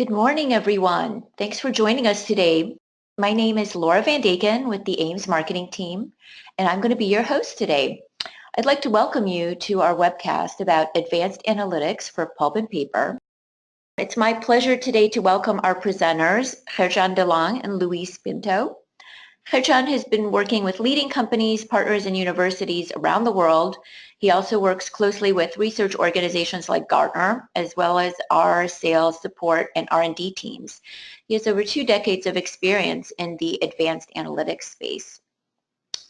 Good morning, everyone. Thanks for joining us today. My name is Laura Van Daken with the Ames marketing team, and I'm going to be your host today. I'd like to welcome you to our webcast about advanced analytics for pulp and paper. It's my pleasure today to welcome our presenters, Gerjan de Lang and Luis Pinto. Gerjan has been working with leading companies, partners, and universities around the world. He also works closely with research organizations like Gartner, as well as our sales, support, and R&D teams. He has over 2 decades of experience in the advanced analytics space.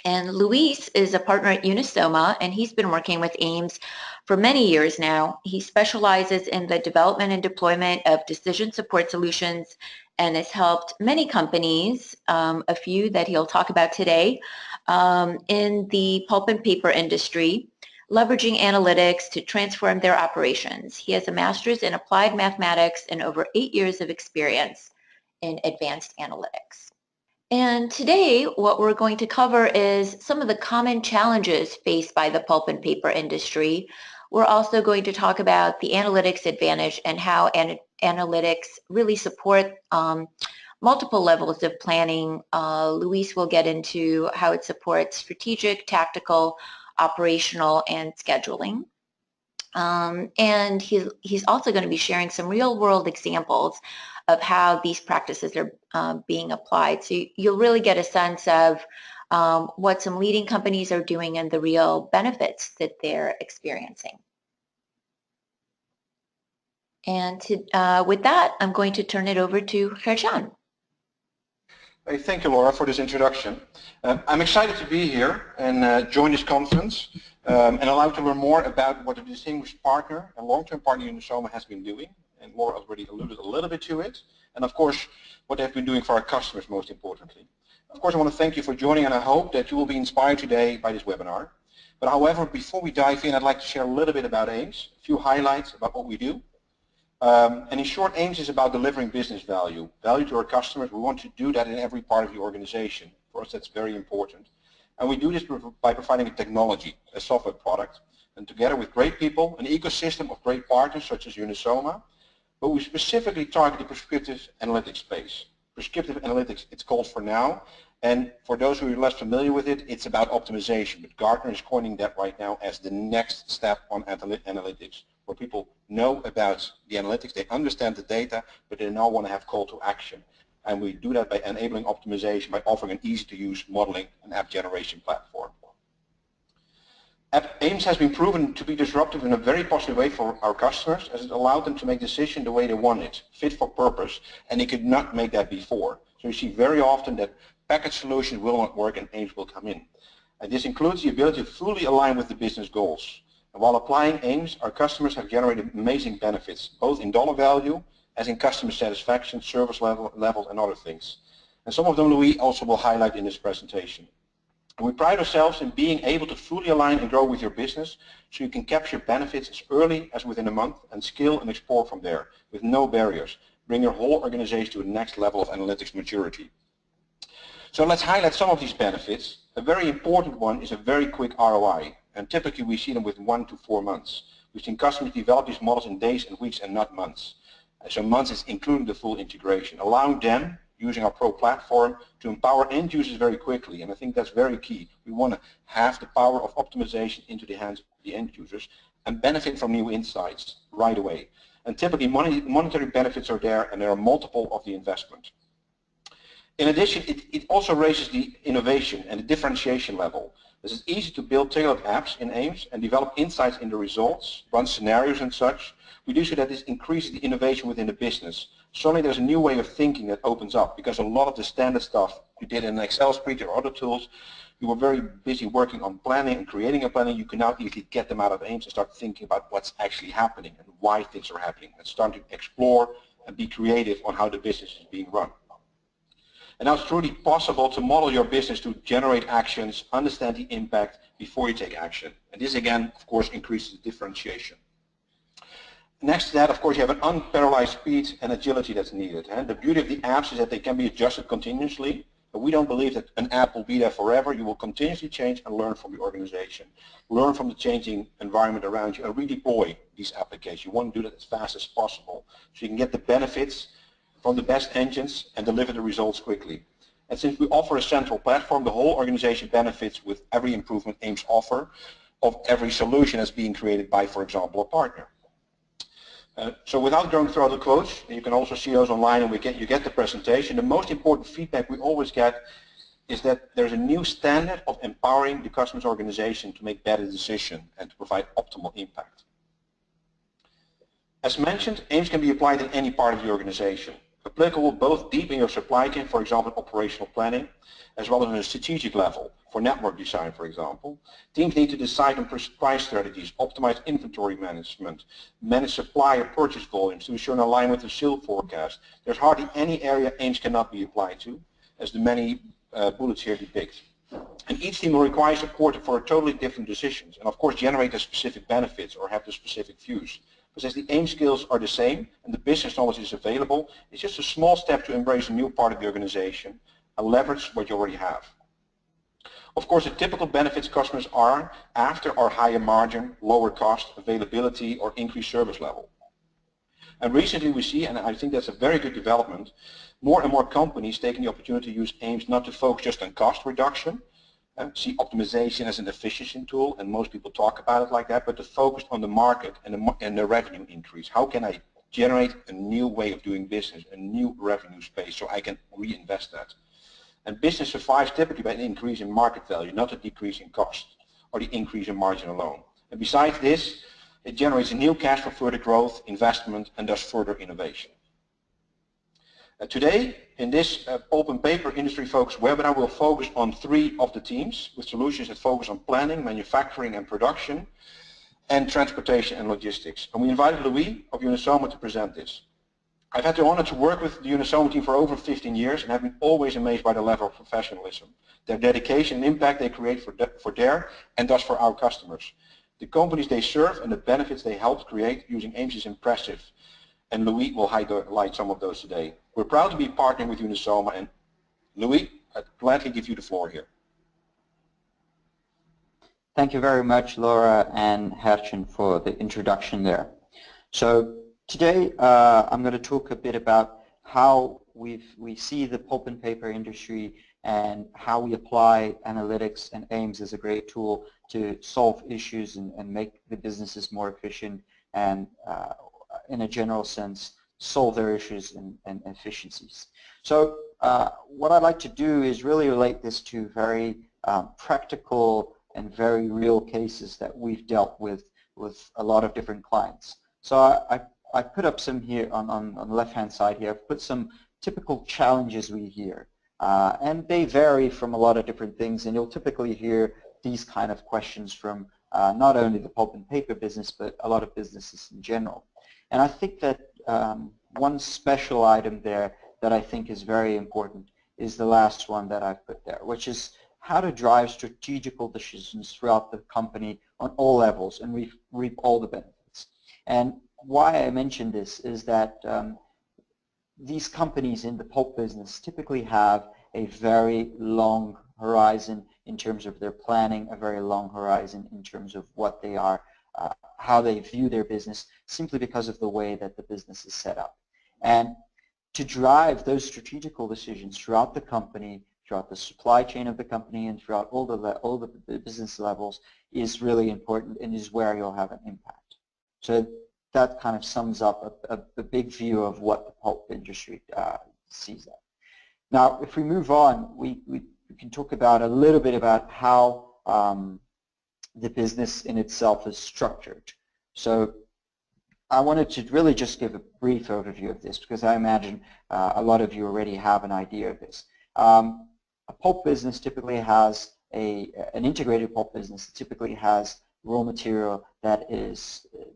And Luis is a partner at Unisoma, and he's been working with Ames for many years now. He specializes in the development and deployment of decision support solutions and has helped many companies, a few that he'll talk about today, in the pulp and paper industry, leveraging analytics to transform their operations. He has a master's in applied mathematics and over 8 years of experience in advanced analytics. And today, what we're going to cover is some of the common challenges faced by the pulp and paper industry. We're also going to talk about the analytics advantage and how analytics really support multiple levels of planning. Luis will get into how it supports strategic, tactical, operational, and scheduling. And he's also going to be sharing some real-world examples of how these practices are being applied. So you'll really get a sense of what some leading companies are doing and the real benefits that they're experiencing. And with that, I'm going to turn it over to Gerjan. Hey, thank you, Laura, for this introduction. I'm excited to be here and join this conference and allowed to learn more about what a distinguished partner and long-term partner Unisoma has been doing, and Laura already alluded a little bit to it, and of course what they've been doing for our customers most importantly. Of course I want to thank you for joining, and I hope that you will be inspired today by this webinar. But however, before we dive in, I'd like to share a little bit about Ames, a few highlights about what we do. And in short, Ames is about delivering business value to our customers. We want to do that in every part of the organization. For us, that's very important. And we do this by providing a technology, a software product, and together with great people, an ecosystem of great partners such as Unisoma, but we specifically target the prescriptive analytics space. Prescriptive analytics, it's called for now, and for those who are less familiar with it, it's about optimization, but Gartner is coining that right now as the next step on analytics, where people know about the analytics, they understand the data, but they now want to have call to action. And we do that by enabling optimization by offering an easy-to-use modeling and app generation platform. Ames has been proven to be disruptive in a very positive way for our customers, as it allowed them to make decisions the way they want it, fit for purpose, and they could not make that before. So you see very often that packaged solutions will not work and Ames will come in. And this includes the ability to fully align with the business goals. And while applying Ames, our customers have generated amazing benefits, both in dollar value as in customer satisfaction, service level, and other things. And some of them Louis also will highlight in this presentation. And we pride ourselves in being able to fully align and grow with your business so you can capture benefits as early as within a month and scale and explore from there with no barriers. Bring your whole organization to the next level of analytics maturity. So let's highlight some of these benefits. A very important one is a very quick ROI, and typically we see them with 1 to 4 months. We've seen customers develop these models in days and weeks and not months. So months is including the full integration, allowing them, using our Pro platform, to empower end users very quickly, and I think that's very key. We want to have the power of optimization into the hands of the end users and benefit from new insights right away. And typically monetary benefits are there, and there are multiple of the investment. In addition, it also raises the innovation and the differentiation level. This is easy to build tailored apps in Ames and develop insights in the results, run scenarios and such. We do so that this increases the innovation within the business. Suddenly there's a new way of thinking that opens up, because a lot of the standard stuff you did in an Excel spreadsheet or other tools, you were very busy working on planning and creating a planning. You can now easily get them out of Ames and start thinking about what's actually happening and why things are happening, and start to explore and be creative on how the business is being run. And now it's truly possible to model your business to generate actions, understand the impact before you take action. And this again, of course, increases the differentiation. Next to that, of course, you have an unparalleled speed and agility that's needed. And the beauty of the apps is that they can be adjusted continuously, but we don't believe that an app will be there forever. You will continuously change and learn from the organization. Learn from the changing environment around you and redeploy these applications. You want to do that as fast as possible so you can get the benefits from the best engines and deliver the results quickly. And since we offer a central platform, the whole organization benefits with every improvement Ames offer of every solution that's being created by, for example, a partner. So without going through all the quotes, you can also see those online and you get the presentation. The most important feedback we always get is that there's a new standard of empowering the customer's organization to make better decisions and to provide optimal impact. As mentioned, Ames can be applied in any part of the organization, applicable both deep in your supply chain, for example, operational planning, as well as on a strategic level, for network design, for example. Teams need to decide on price strategies, optimize inventory management, manage supplier purchase volumes to ensure an alignment with the sales forecast. There's hardly any area Ames cannot be applied to, as the many bullets here depict. And each team will require support for totally different decisions, and of course generate the specific benefits or have the specific views. But as the Ames skills are the same and the business knowledge is available, it's just a small step to embrace a new part of the organization and leverage what you already have. Of course, the typical benefits customers are after are higher margin, lower cost, availability, or increased service level. And recently we see, and I think that's a very good development, more and more companies taking the opportunity to use Ames not to focus just on cost reduction, see optimization as an efficiency tool, and most people talk about it like that, but to focus on the market and the revenue increase. How can I generate a new way of doing business, a new revenue space, so I can reinvest that? And business survives typically by an increase in market value, not a decrease in cost or the increase in margin alone. And besides this, it generates a new cash for further growth, investment, and thus further innovation. Today, in this pulp and paper industry focused webinar, we'll focus on 3 of the teams with solutions that focus on planning, manufacturing and production, and transportation and logistics. And we invited Louis of Unisoma to present this. I've had the honor to work with the Unisoma team for over 15 years and have been always amazed by the level of professionalism, their dedication and impact they create for their and thus for our customers. The companies they serve and the benefits they help create using Ames is impressive, and Louis will highlight some of those today. We're proud to be partnering with Unisoma, and Louis, I'd gladly give you the floor here. Thank you very much, Laura and Hertjen, for the introduction there. So today I'm going to talk a bit about how we see the pulp and paper industry and how we apply analytics and Ames as a great tool to solve issues and make the businesses more efficient and in a general sense solve their issues and efficiencies. So what I'd like to do is really relate this to very practical and very real cases that we've dealt with a lot of different clients. So I put up some here on the left-hand side here. I've put some typical challenges we hear, and they vary from a lot of different things, and you'll typically hear these kind of questions from not only the pulp and paper business, but a lot of businesses in general. And I think that one special item there that I think is very important is the last one that I've put there, which is how to drive strategical decisions throughout the company on all levels and reap all the benefits. And why I mention this is that these companies in the pulp business typically have a very long horizon in terms of their planning, a very long horizon in terms of what they are, how they view their business, simply because of the way that the business is set up. And to drive those strategical decisions throughout the company, throughout the supply chain of the company, and throughout all the business levels is really important and is where you'll have an impact. So that kind of sums up a big view of what the pulp industry sees that. Now, if we move on, we can talk about a little bit about how the business in itself is structured. So I wanted to really just give a brief overview of this because I imagine a lot of you already have an idea of this. A pulp business typically has an integrated pulp business typically has raw material that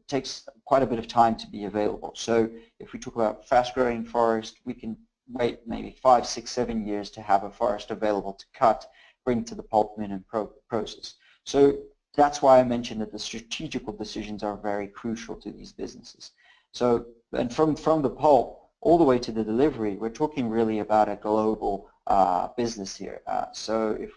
takes quite a bit of time to be available. So if we talk about fast-growing forest, we can wait maybe 5, 6, 7 years to have a forest available to cut, bring to the pulp mill and process. So that's why I mentioned that the strategical decisions are very crucial to these businesses. So, and from the pulp all the way to the delivery, we're talking really about a global business here. So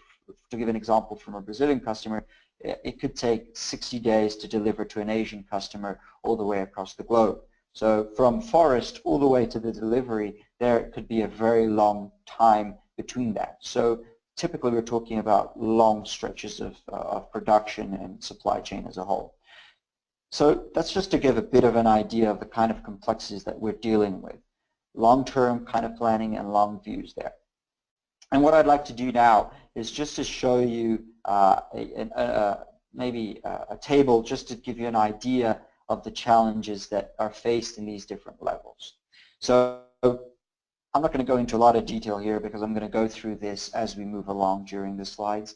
to give an example from a Brazilian customer, it could take 60 days to deliver to an Asian customer all the way across the globe. So from forest all the way to the delivery, there could be a very long time between that. So typically we're talking about long stretches of production and supply chain as a whole. So that's just to give a bit of an idea of the kind of complexities that we're dealing with. Long-term kind of planning and long views there. And what I'd like to do now is just to show you maybe a table just to give you an idea of the challenges that are faced in these different levels. So I'm not going to go into a lot of detail here because I'm going to go through this as we move along during the slides.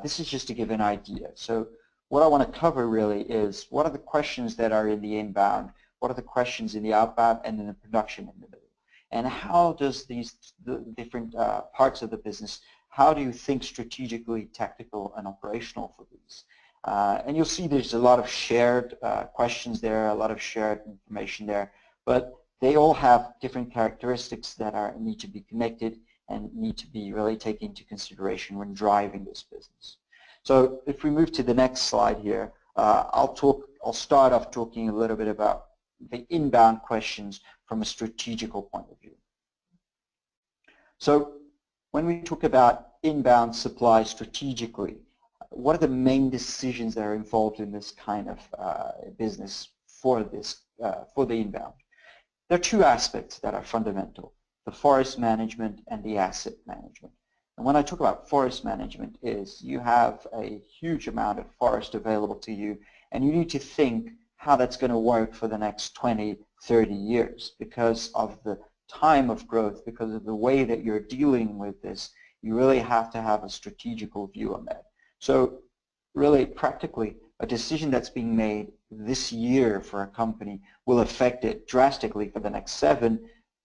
This is just to give an idea. So what I want to cover really is what are the questions that are in the inbound, what are the questions in the outbound, and then the production in the middle. And how does the different parts of the business, how do you think strategically, tactical, and operational for these? And you'll see there's a lot of shared questions there, a lot of shared information there, but they all have different characteristics that need to be connected and need to be really taken into consideration when driving this business. So if we move to the next slide here, I'll start off talking a little bit about the inbound questions from a strategical point of view. So when we talk about inbound supply strategically, what are the main decisions that are involved in this kind of business for the inbound? There are two aspects that are fundamental, the forest management and the asset management. And when I talk about forest management is you have a huge amount of forest available to you and you need to think how that's going to work for the next 20, 30 years because of the time of growth, because of the way that you're dealing with this. You really have to have a strategical view on that. So really practically a decision that's being made this year for a company will affect it drastically for the next 7,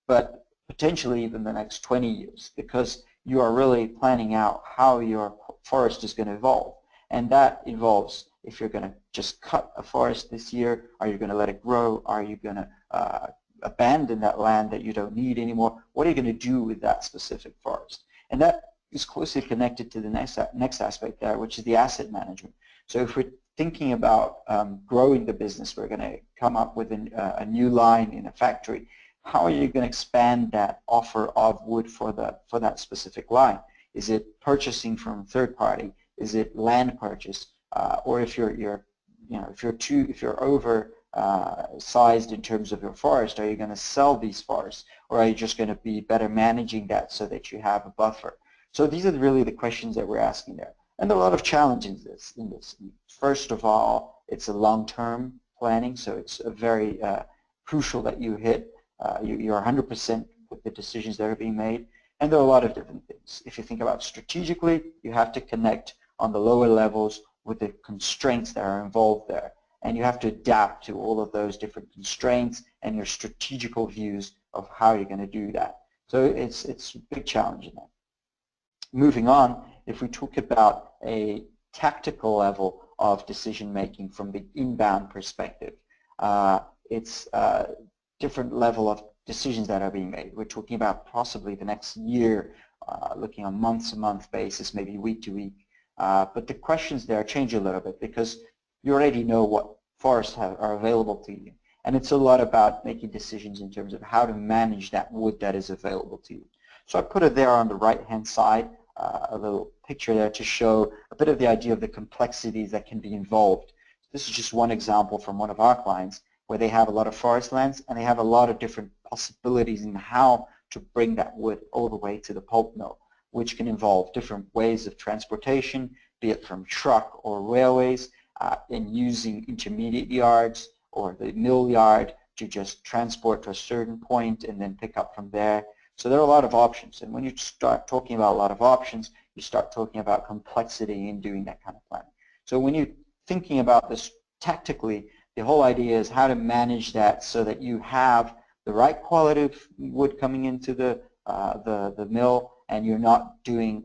but potentially even the next 20 years because you are really planning out how your forest is going to evolve. And that involves if you're going to just cut a forest this year, are you going to let it grow? Are you going to abandon that land that you don't need anymore? What are you going to do with that specific forest? And that is closely connected to the next aspect there, which is the asset management. So if we're thinking about growing the business, we're going to come up with a new line in a factory. How are you going to expand that offer of wood for that specific line? Is it purchasing from third party? Is it land purchase? Or if you're over sized in terms of your forest, are you going to sell these forests, or are you just going to be better managing that so that you have a buffer? So these are really the questions that we're asking there, and there are a lot of challenges in this. First of all, it's a long-term planning, so it's a very crucial that you hit. You're 100% with the decisions that are being made, and there are a lot of different things. If you think about strategically, you have to connect on the lower levels with the constraints that are involved there. And you have to adapt to all of those different constraints and your strategical views of how you're going to do that. So it's a big challenge in that. Moving on, if we talk about a tactical level of decision making from the inbound perspective, it's a different level of decisions that are being made. We're talking about possibly the next year, looking on month-to-month basis, maybe week-to-week. But the questions there change a little bit because you already know what forests are available to you. And it's a lot about making decisions in terms of how to manage that wood that is available to you. So I put it there on the right-hand side, a little picture there to show a bit of the idea of the complexities that can be involved. This is just one example from one of our clients where they have a lot of forest lands and they have a lot of different possibilities in how to bring that wood all the way to the pulp mill, which can involve different ways of transportation, be it from truck or railways, and using intermediate yards or the mill yard to just transport to a certain point and then pick up from there. So there are a lot of options, and when you start talking about a lot of options, you start talking about complexity in doing that kind of planning. So when you're thinking about this tactically, the whole idea is how to manage that so that you have the right quality of wood coming into the mill, and you're not doing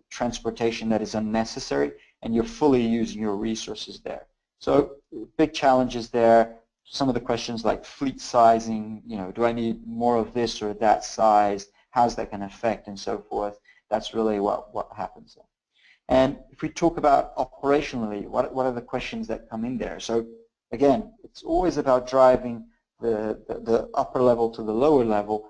transportation that is unnecessary, and you're fully using your resources there. So big challenges there. Some of the questions like fleet sizing, do I need more of this or that size? How's that going to affect and so forth? That's really what happens there. And if we talk about operationally, what are the questions that come in there? So again, it's always about driving the upper level to the lower level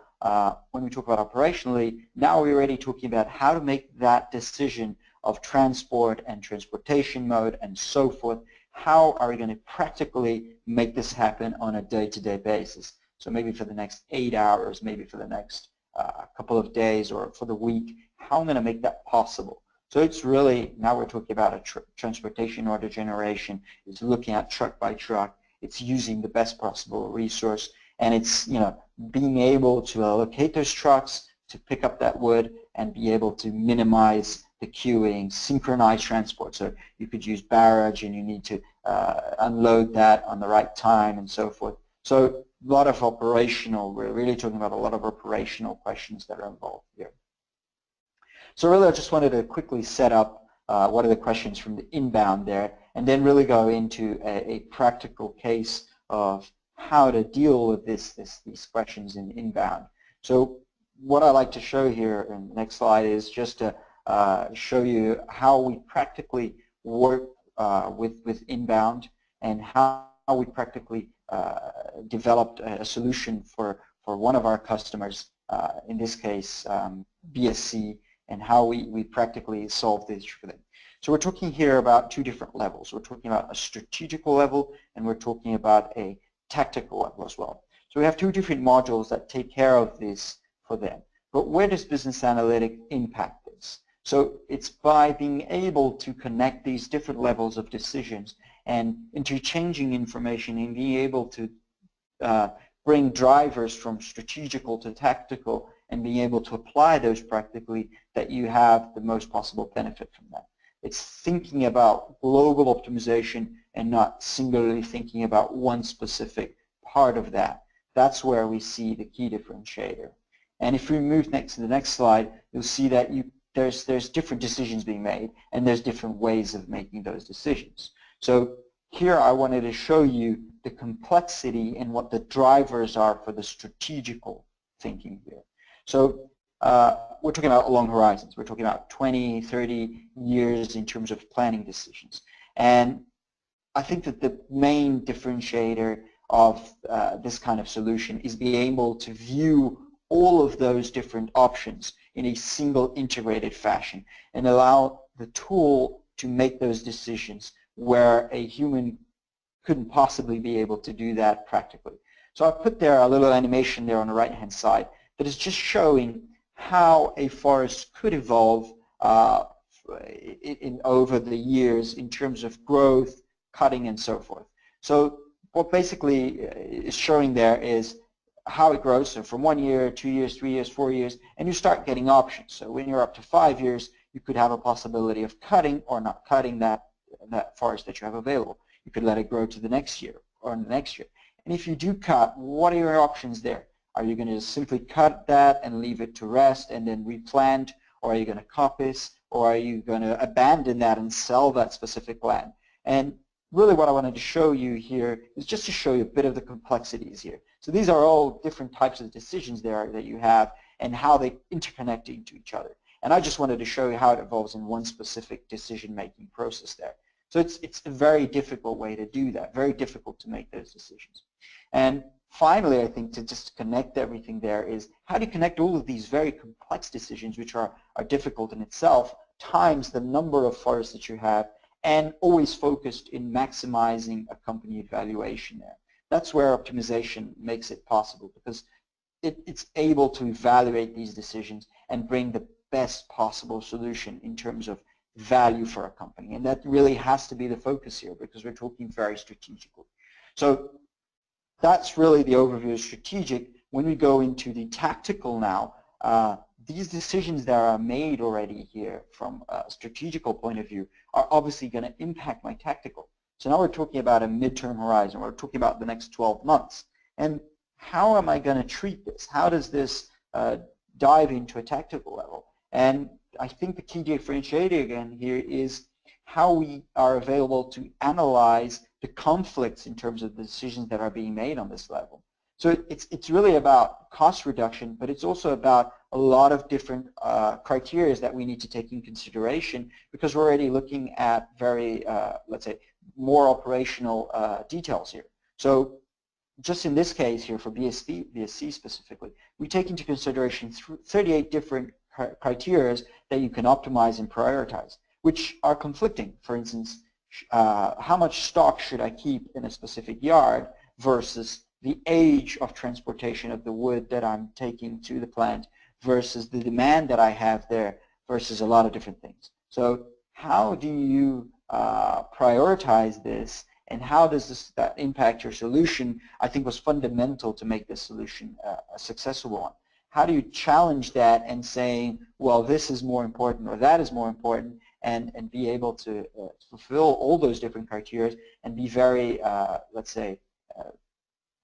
when we talk about operationally, now we're already talking about how to make that decision of transport and transportation mode and so forth. How are we going to practically make this happen on a day-to-day basis? So maybe for the next 8 hours, maybe for the next couple of days or for the week, how I'm going to make that possible. So it's really, now we're talking about a transportation order generation. It's looking at truck by truck. It's using the best possible resource. And it's, being able to allocate those trucks to pick up that wood and be able to minimize the queuing, synchronize transport. So you could use barrage and you need to unload that on the right time and so forth. So a lot of operational, we're really talking about a lot of operational questions that are involved here. So really I just wanted to quickly set up what are the questions from the inbound there, and then really go into a practical case of how to deal with these questions in inbound. So what I like to show here in the next slide is just to show you how we practically work with inbound and how we practically developed a solution for one of our customers, in this case BSC, and how we practically solve this for them. So we're talking here about two different levels. We're talking about a strategical level and we're talking about a tactical level as well. So we have two different modules that take care of this for them. But where does business analytics impact this? So it's by being able to connect these different levels of decisions and interchanging information and being able to bring drivers from strategical to tactical and being able to apply those practically, that you have the most possible benefit from that. It's thinking about global optimization and not singularly thinking about one specific part of that. That's where we see the key differentiator. And if we move next to the next slide, you'll see that there's different decisions being made and there's different ways of making those decisions. So here I wanted to show you the complexity and what the drivers are for the strategical thinking here. So we're talking about long horizons. We're talking about 20, 30 years in terms of planning decisions. And I think that the main differentiator of this kind of solution is being able to view all of those different options in a single integrated fashion and allow the tool to make those decisions where a human couldn't possibly be able to do that practically. So I put there a little animation there on the right-hand side that is just showing how a forest could evolve over the years in terms of growth, cutting, and so forth. So what basically is showing there is how it grows. So from 1 year, 2 years, 3 years, 4 years, and you start getting options. So when you're up to 5 years, you could have a possibility of cutting or not cutting that forest that you have available. You could let it grow to the next year or the next year. And if you do cut, what are your options there? Are you going to simply cut that and leave it to rest and then replant, or are you going to coppice, or are you going to abandon that and sell that specific land? And really what I wanted to show you here is just to show you a bit of the complexities here. So these are all different types of decisions there that you have and how they interconnect into each other. And I just wanted to show you how it evolves in one specific decision-making process there. So it's a very difficult way to do that, very difficult to make those decisions. And finally, I think to just connect everything there is how do you connect all of these very complex decisions, which are difficult in itself, times the number of forests that you have, and always focused in maximizing a company evaluation there. That's where optimization makes it possible, because it's able to evaluate these decisions and bring the best possible solution in terms of value for a company. And that really has to be the focus here, because we're talking very strategically. So that's really the overview of strategic. When we go into the tactical now, these decisions that are made already here from a strategical point of view are obviously going to impact my tactical. So now we're talking about a midterm horizon. We're talking about the next 12 months. And how am I going to treat this? How does this dive into a tactical level? And I think the key differentiator again here is how we are available to analyze the conflicts in terms of the decisions that are being made on this level. So it's really about cost reduction, but it's also about a lot of different criteria that we need to take in consideration, because we're already looking at very, let's say, more operational details here. So just in this case here for BSC specifically, we take into consideration 38 different criteria that you can optimize and prioritize, which are conflicting. For instance, how much stock should I keep in a specific yard versus the age of transportation of the wood that I'm taking to the plant versus the demand that I have there versus a lot of different things. So how do you prioritize this, and how does that impact your solution? I think was fundamental to make this solution a successful one. How do you challenge that and saying, well, this is more important or that is more important, and be able to fulfill all those different criteria and be very, let's say,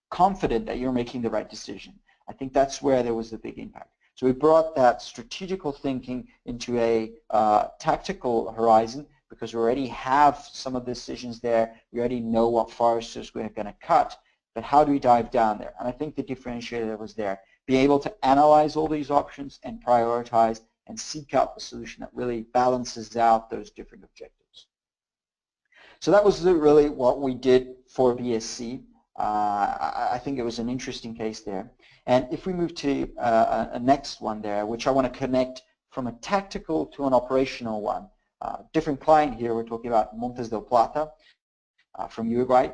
confident that you're making the right decision. I think that's where there was a big impact. So we brought that strategical thinking into a tactical horizon, because we already have some of the decisions there. We already know what forests we're going to cut, but how do we dive down there? And I think the differentiator was there. Be able to analyze all these options and prioritize and seek out the solution that really balances out those different objectives. So that was really what we did for BSC. I think it was an interesting case there. And if we move to a next one there, which I want to connect from a tactical to an operational one. Different client here, we're talking about Montes del Plata from Uruguay.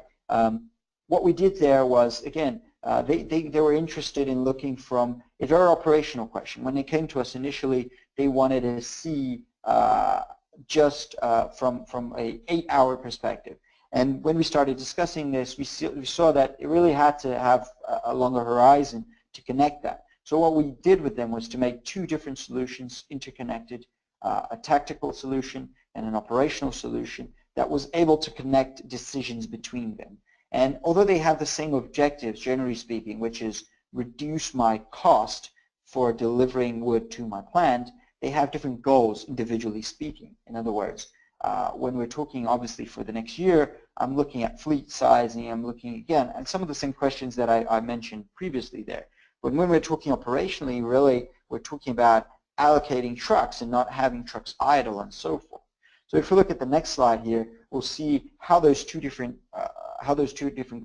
What we did there was, again, they were interested in looking from a very operational question. When they came to us initially, they wanted to see just from a 8-hour perspective. And when we started discussing this, we saw that it really had to have a longer horizon to connect that. So what we did with them was to make two different solutions interconnected, a tactical solution and an operational solution that was able to connect decisions between them. And although they have the same objectives, generally speaking, which is reduce my cost for delivering wood to my plant, they have different goals individually speaking. In other words, when we're talking obviously for the next year, I'm looking at fleet sizing, I'm looking again at some of the same questions that I mentioned previously there. But when we're talking operationally, really, we're talking about allocating trucks and not having trucks idle and so forth. So if we look at the next slide here, we'll see how those two different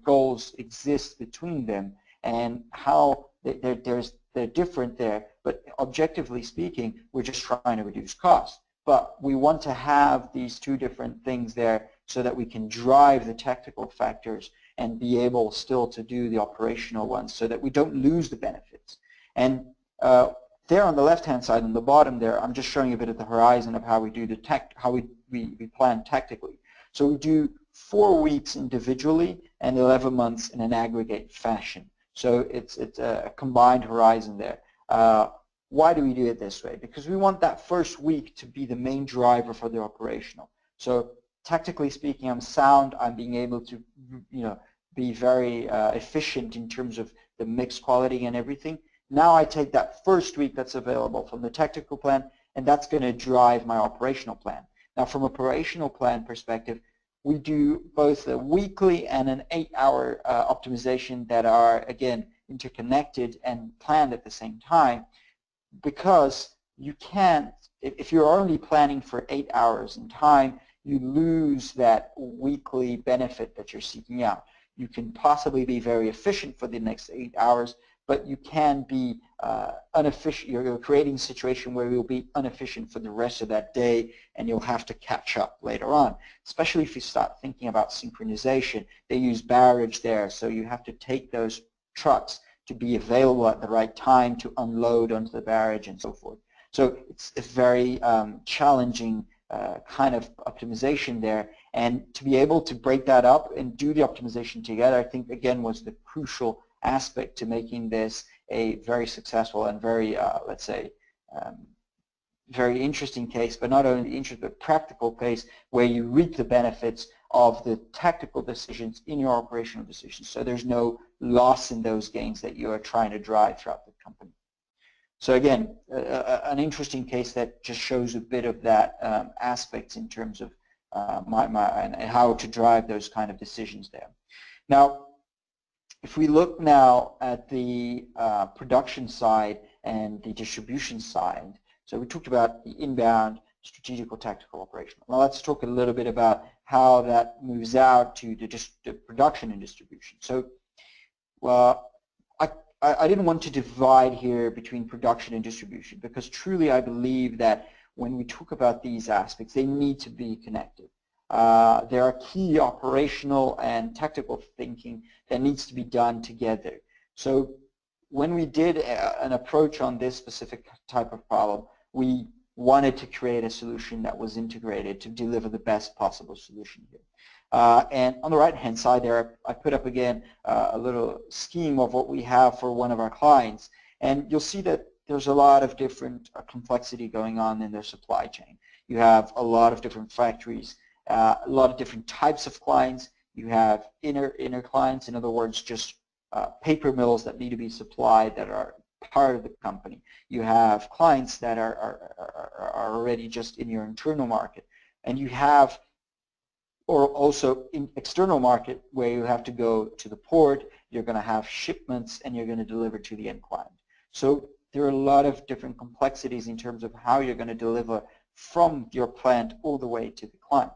goals exist between them and how they're different there. But objectively speaking, we're just trying to reduce costs. But we want to have these two different things there so that we can drive the technical factors and be able still to do the operational ones so that we don't lose the benefits. And there on the left-hand side, on the bottom there, I'm just showing a bit of the horizon of how we do how we plan tactically. So we do 4 weeks individually and 11 months in an aggregate fashion. So it's a combined horizon there. Why do we do it this way? Because we want that first week to be the main driver for the operational. So tactically speaking, I'm sound. I'm being able to, be very efficient in terms of the mix quality and everything. Now I take that first week that's available from the tactical plan, and that's going to drive my operational plan. Now, from an operational plan perspective, we do both a weekly and an 8-hour optimization that are, again, interconnected and planned at the same time, because you can't, if you're only planning for 8 hours in time, you lose that weekly benefit that you're seeking out. You can possibly be very efficient for the next 8 hours, but you can be inefficient. You're creating a situation where you'll be inefficient for the rest of that day, and you'll have to catch up later on, especially if you start thinking about synchronization. They use barrage there, so you have to take those trucks to be available at the right time to unload onto the barrage and so forth. So it's a very challenging kind of optimization there, and to be able to break that up and do the optimization together, I think, again, was the crucial aspect to making this a very successful and very, let's say, very interesting case, but not only interesting, but practical case where you reap the benefits of the tactical decisions in your operational decisions. So there's no loss in those gains that you are trying to drive throughout the company. So again, an interesting case that just shows a bit of that aspect in terms of and how to drive those kind of decisions there. Now, if we look now at the production side and the distribution side, so we talked about the inbound, strategical, tactical, operational. Now let's talk a little bit about how that moves out to the production and distribution. So well, I didn't want to divide here between production and distribution, because truly I believe that when we talk about these aspects, they need to be connected. There are key operational and tactical thinking that needs to be done together. So when we did an approach on this specific type of problem, we wanted to create a solution that was integrated to deliver the best possible solution here. And on the right-hand side there, I put up again a little scheme of what we have for one of our clients. And you'll see that there's a lot of different complexity going on in their supply chain. You have a lot of different factories, a lot of different types of clients. You have inner clients, in other words, just paper mills that need to be supplied that are part of the company. You have clients that are already just in your internal market. And you have or also in external market where you have to go to the port, you're going to have shipments, and you're going to deliver to the end client. So there are a lot of different complexities in terms of how you're going to deliver from your plant all the way to the client.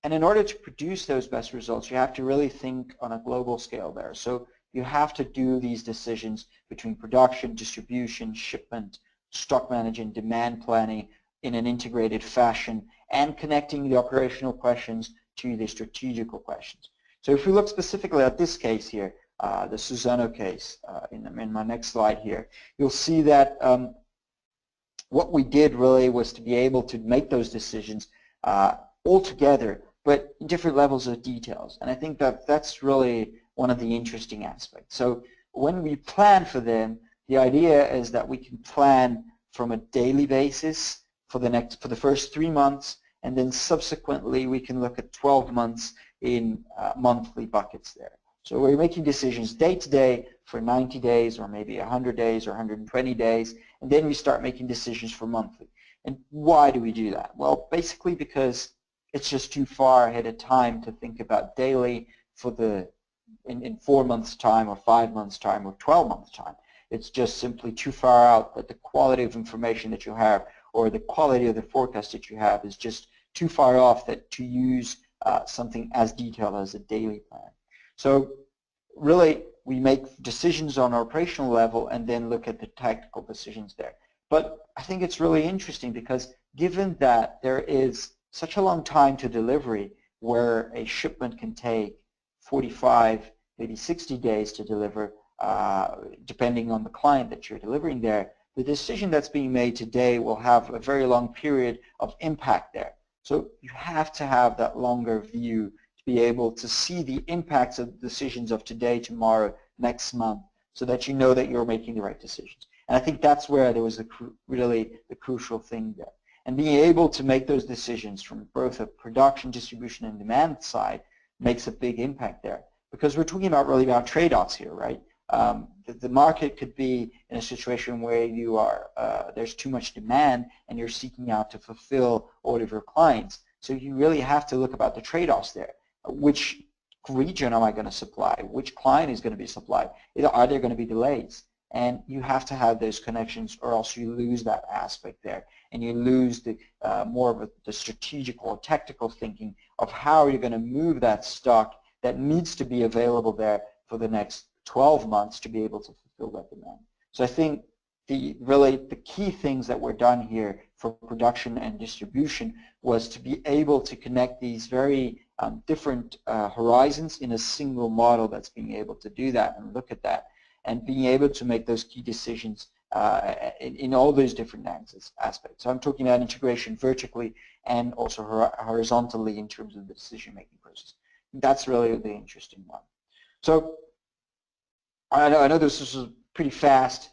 And in order to produce those best results, you have to really think on a global scale there. So you have to do these decisions between production, distribution, shipment, stock management, demand planning in an integrated fashion, and connecting the operational questions to the strategical questions. So if we look specifically at this case here, the Suzano case, in my next slide here, you'll see that what we did really was to be able to make those decisions all together, but in different levels of details. And I think that that's really one of the interesting aspects. So when we plan for them, the idea is that we can plan from a daily basis for the first 3 months, and then subsequently we can look at 12 months in monthly buckets there. So we're making decisions day to day for 90 days or maybe 100 days or 120 days, and then we start making decisions for monthly. And why do we do that? Well, basically because it's just too far ahead of time to think about daily for in 4 months' time or 5 months' time or 12 months' time. It's just simply too far out that the quality of information that you have or the quality of the forecast that you have is just too far off that to use something as detailed as a daily plan. So really we make decisions on our operational level and then look at the tactical decisions there. But I think it's really interesting because given that there is such a long time to delivery where a shipment can take 45, maybe 60 days to deliver, depending on the client that you're delivering there, the decision that's being made today will have a very long period of impact there. So you have to have that longer view to be able to see the impacts of decisions of today, tomorrow, next month, so that you know that you're making the right decisions. And I think that's where there was really the crucial thing there. And being able to make those decisions from both a production, distribution, and demand side makes a big impact there. Because we're talking about really about trade-offs here, right? The market could be in a situation where you are there's too much demand and you're seeking out to fulfill all of your clients. So you really have to look about the trade-offs there. Which region am I going to supply? Which client is going to be supplied? Are there going to be delays? And you have to have those connections, or else you lose that aspect there, and you lose the more of the strategic or tactical thinking of how you're going to move that stock that needs to be available there for the next 12 months to be able to fulfill that demand. So I think really the key things that were done here for production and distribution was to be able to connect these very different horizons in a single model that's being able to do that and look at that, and being able to make those key decisions in all those different aspects. So I'm talking about integration vertically and also horizontally in terms of the decision-making process. That's really the interesting one. So I know this is pretty fast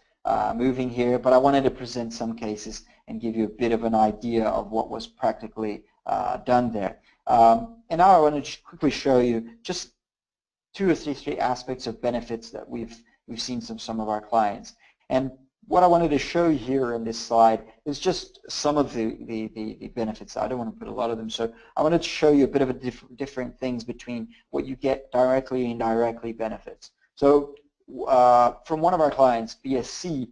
moving here, but I wanted to present some cases and give you a bit of an idea of what was practically done there. And now I want to just quickly show you just two or three aspects of benefits that we've seen from some of our clients. And what I wanted to show you here in this slide is just some of the benefits. I don't want to put a lot of them, so I wanted to show you a bit of a different things between what you get directly and indirectly benefits. So from one of our clients, BSC,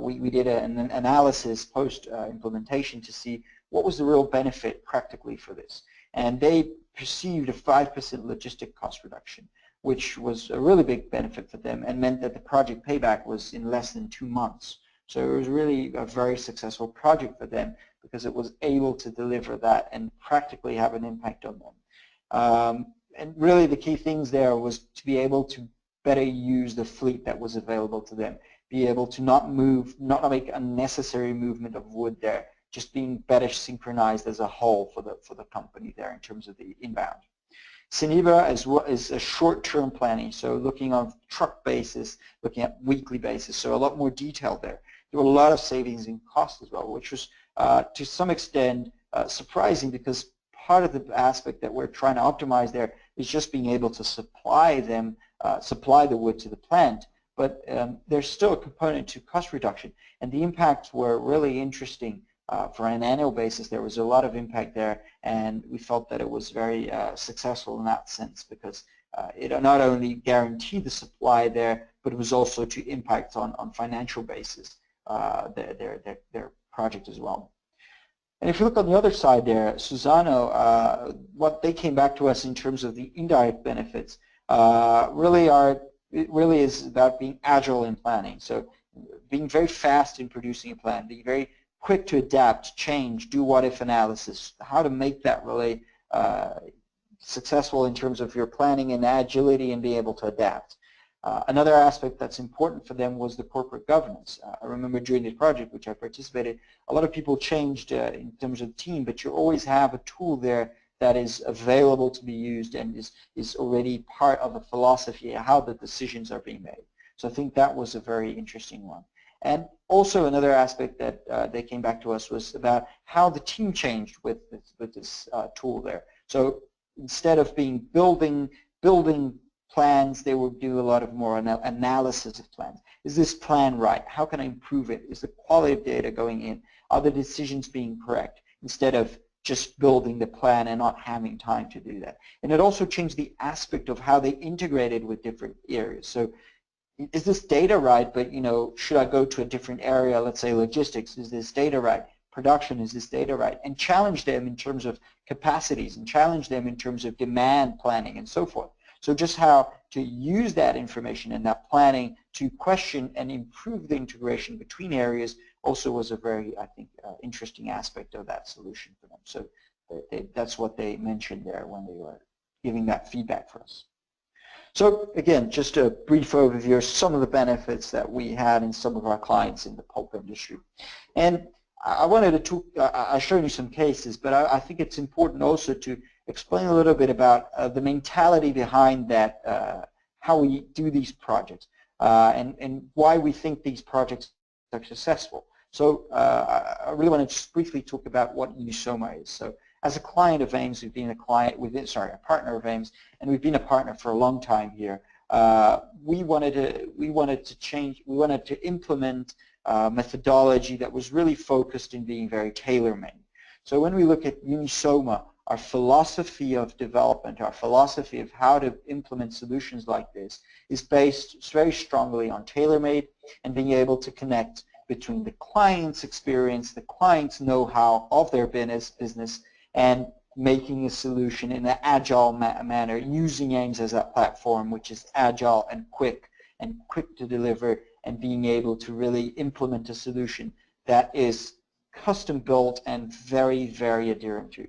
we did an analysis post-implementation to see what was the real benefit practically for this. And they perceived a 5% logistic cost reduction, which was a really big benefit for them and meant that the project payback was in less than 2 months. So it was really a very successful project for them because it was able to deliver that and practically have an impact on them. And really the key things there was to be able to better use the fleet that was available to them, be able to not make unnecessary movement of wood there, just being better synchronized as a whole for the company there in terms of the inbound. Ceniva is a short-term planning, so looking on truck basis, looking at weekly basis, so a lot more detail there. There were a lot of savings in cost as well, which was to some extent surprising because part of the aspect that we're trying to optimize there is just being able to supply the wood to the plant, but there's still a component to cost reduction, and the impacts were really interesting. For an annual basis, there was a lot of impact there, and we felt that it was very successful in that sense because it not only guaranteed the supply there, but it was also to impact on financial basis their project as well. And if you look on the other side there, Suzano, what they came back to us in terms of the indirect benefits it really is about being agile in planning. So being very fast in producing a plan, being very quick to adapt, change, do what-if analysis, how to make that really successful in terms of your planning and agility and being able to adapt. Another aspect that's important for them was the corporate governance. I remember during this project, which I participated, a lot of people changed in terms of team, but you always have a tool there that is available to be used and is already part of a philosophy of how the decisions are being made. So I think that was a very interesting one. And also another aspect that they came back to us was about how the team changed with this tool there. So instead of building plans, they would do a lot of more analysis of plans. Is this plan right? How can I improve it? Is the quality of data going in? Are the decisions being correct? Instead of just building the plan and not having time to do that. And it also changed the aspect of how they integrated with different areas. So is this data right, but should I go to a different area, let's say logistics, is this data right? Production, is this data right? And challenge them in terms of capacities and challenge them in terms of demand planning and so forth. So just how to use that information and that planning to question and improve the integration between areas also was a very, I think, interesting aspect of that solution for them. So that's what they mentioned there when they were giving that feedback for us. So again, just a brief overview of some of the benefits that we had in some of our clients in the pulp industry. And I wanted to talk, I showed you some cases, but I think it's important also to explain a little bit about the mentality behind that, how we do these projects, and why we think these projects are successful. So I really want to just briefly talk about what Unisoma is. So as a client of AIMS, we've been a partner of AIMS, and we've been a partner for a long time here. We wanted to implement methodology that was really focused in being very tailor-made. So when we look at Unisoma, our philosophy of development, our philosophy of how to implement solutions like this is based very strongly on tailor-made and being able to connect between the client's experience, the client's know-how of their business, and making a solution in an agile manner, using AIMS as a platform which is agile and quick to deliver, and being able to really implement a solution that is custom built and very, very adherent to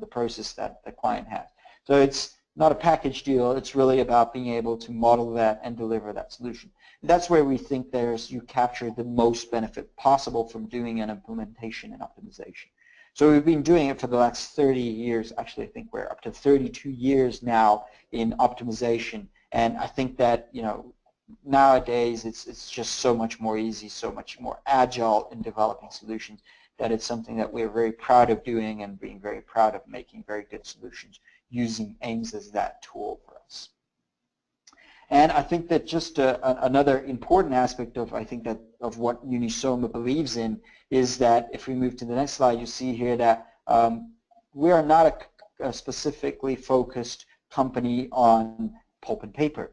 the process that the client has. So it's not a package deal, it's really about being able to model that and deliver that solution. That's where we think you capture the most benefit possible from doing an implementation and optimization. So we've been doing it for the last 30 years. Actually, I think we're up to 32 years now in optimization, and I think that nowadays it's just so much more easy, so much more agile in developing solutions, that it's something that we're very proud of doing and being very proud of making very good solutions using AIMS as that tool for us. And I think that just another important aspect of what Unisoma believes in is that if we move to the next slide, you see here that we are not a specifically focused company on pulp and paper.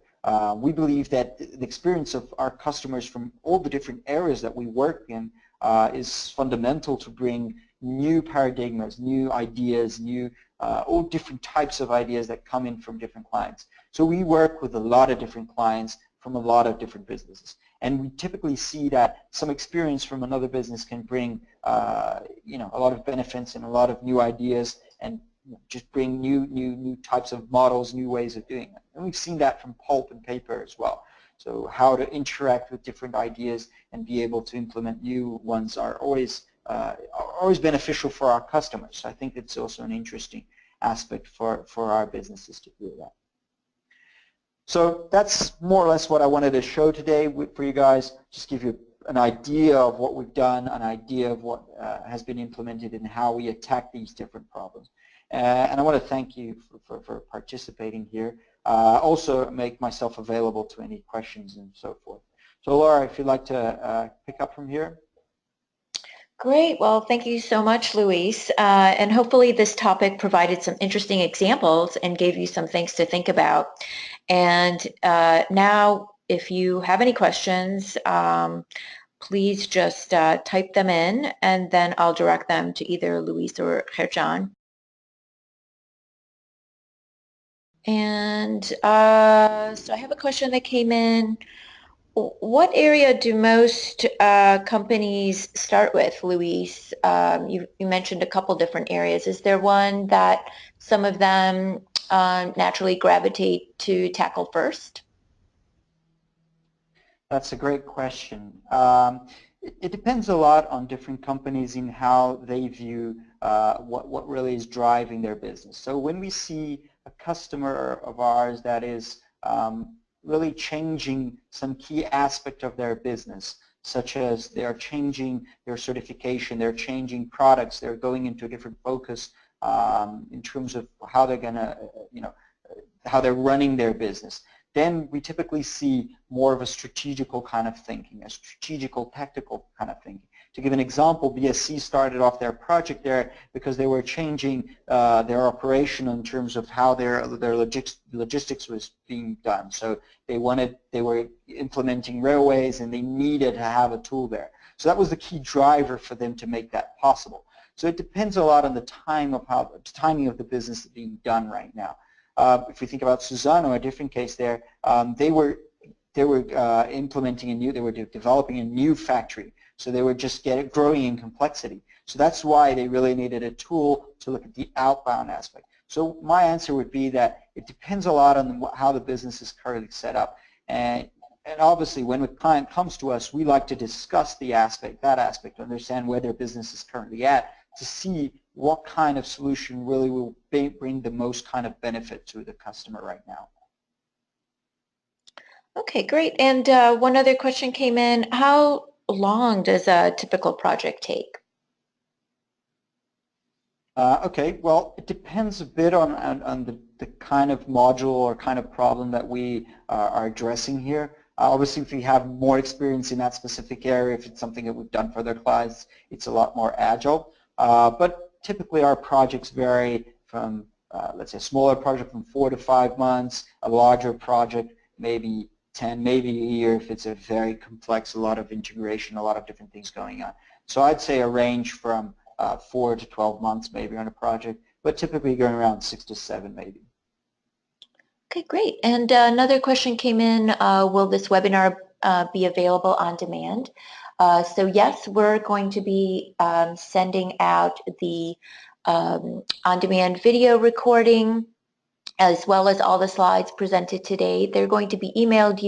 We believe that the experience of our customers from all the different areas that we work in is fundamental to bring new paradigms, new ideas, new all different types of ideas that come in from different clients. So we work with a lot of different clients from a lot of different businesses. And we typically see that some experience from another business can bring a lot of benefits and a lot of new ideas and just bring new types of models, new ways of doing it. And we've seen that from pulp and paper as well. So how to interact with different ideas and be able to implement new ones are always beneficial for our customers. So I think it's also an interesting aspect for our businesses to do that. So that's more or less what I wanted to show today for you guys, just give you an idea of what we've done, an idea of what has been implemented and how we attack these different problems. And I want to thank you for participating here. Also make myself available to any questions and so forth. So Laura, if you'd like to pick up from here. Great. Well, thank you so much, Luis. And hopefully this topic provided some interesting examples and gave you some things to think about. And now, if you have any questions, please just type them in, and then I'll direct them to either Luis or Herjan. And so I have a question that came in. What area do most companies start with, Luis? You mentioned a couple different areas. Is there one that some of them naturally gravitate to tackle first? That's a great question. It depends a lot on different companies in how they view what really is driving their business. So when we see a customer of ours that is really changing some key aspect of their business, such as they're changing their certification, they're changing products, they're going into a different focus in terms of how they're going to, how they're running their business. Then we typically see more of a strategical kind of thinking, a strategical, tactical kind of thinking. To give an example, BSC started off their project there because they were changing their operation in terms of how their logistics was being done. So they were implementing railways and they needed to have a tool there. So that was the key driver for them to make that possible. So it depends a lot on the timing of the business being done right now. If we think about Suzano, a different case there, they were implementing they were developing a new factory. So they were just growing in complexity. So that's why they really needed a tool to look at the outbound aspect. So my answer would be that it depends a lot on how the business is currently set up. And obviously, when a client comes to us, we like to discuss that aspect, to understand where their business is currently at, to see what kind of solution really will bring the most kind of benefit to the customer right now. Okay, great. And one other question came in. How long does a typical project take? Okay, well, it depends a bit on the kind of module or kind of problem that we are addressing here. Obviously, if we have more experience in that specific area, if it's something that we've done for other clients, it's a lot more agile. But typically, our projects vary from, let's say, a smaller project from 4 to 5 months, a larger project maybe 10, maybe a year if it's a very complex, a lot of integration, a lot of different things going on. So I'd say a range from 4 to 12 months maybe on a project, but typically going around 6 to 7 maybe. Okay, great. And another question came in, will this webinar be available on demand? So yes, we're going to be sending out the on-demand video recording as well as all the slides presented today. They're going to be emailed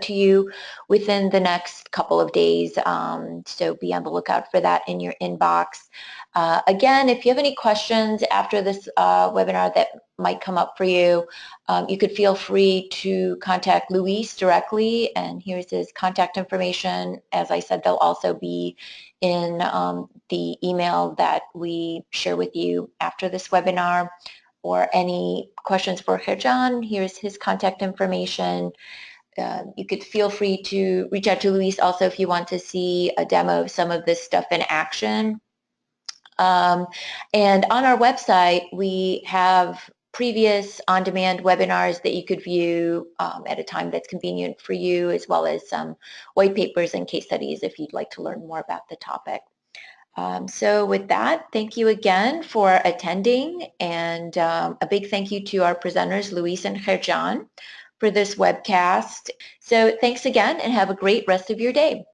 to you within the next couple of days, so be on the lookout for that in your inbox. Again, if you have any questions after this webinar that might come up for you, you could feel free to contact Luis directly, and here's his contact information. As I said, they'll also be in the email that we share with you after this webinar. Or any questions for Herjan, here's his contact information. You could feel free to reach out to Luis also if you want to see a demo of some of this stuff in action. And on our website, we have previous on-demand webinars that you could view at a time that's convenient for you, as well as some white papers and case studies if you'd like to learn more about the topic. So with that, thank you again for attending, and a big thank you to our presenters, Luis and Gerjan, for this webcast. So thanks again, and have a great rest of your day.